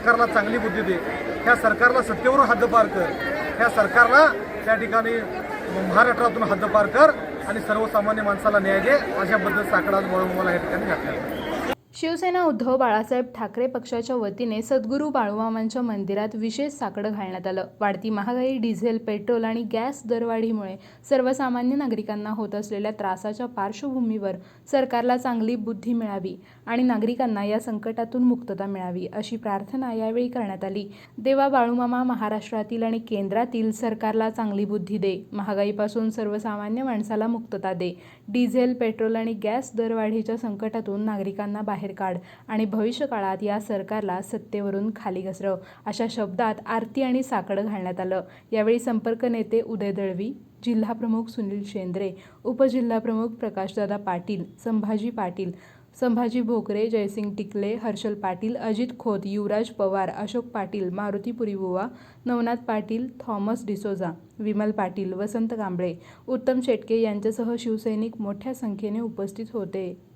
सरकारला चांगली बुद्धी दे, ह्या सरकारला सत्तेवरून हद्दपार कर, ह्या सरकारला त्या ठिकाणी महाराष्ट्रातून हद्दपार कर आणि सर्वसामान्य माणसाला न्याय दे, अशा पद्धतीचा साकडा बाळूमामाला या ठिकाणी घातला. शिवसेना उद्धव बाळासाहेब ठाकरे पक्षाच्या वतीने सद्गुरू बाळूमामांच्या मंदिरात विशेष साकडं घालण्यात आलं. वाढती महागाई, डिझेल, पेट्रोल आणि गॅस दरवाढीमुळे सर्वसामान्य नागरिकांना होत असलेल्या त्रासाच्या पार्श्वभूमीवर सरकारला चांगली बुद्धी मिळावी आणि नागरिकांना या संकटातून मुक्तता मिळावी अशी प्रार्थना यावेळी करण्यात आली. देवा बाळूमामा, महाराष्ट्रातील आणि केंद्रातील सरकारला चांगली बुद्धी दे, महागाईपासून सर्वसामान्य माणसाला मुक्तता दे, डिझेल, पेट्रोल आणि गॅस दरवाढीच्या संकटातून नागरिकांना बाहेर काढ आणि भविष्यकाळात या सरकारला सत्तेवरून खाली घसरव, अशा शब्दात आरती आणि साकडं घालण्यात आलं. यावेळी संपर्क नेते उदय दळवी, जिल्हाप्रमुख सुनील शेंद्रे, उपजिल्हाप्रमुख प्रकाशदादा पाटील, संभाजी पाटील, संभाजी भोकरे, जयसिंग टिकले, हर्षल पाटील, अजित खोत, युवराज पवार, अशोक पाटील, मारुती पुरीबुवा, नवनाथ पाटील, थॉमस डिसोजा, विमल पाटील, वसंत कांबळे, उत्तम शेटके यांच्यासह शिवसैनिक मोठ्या संख्येने उपस्थित होते.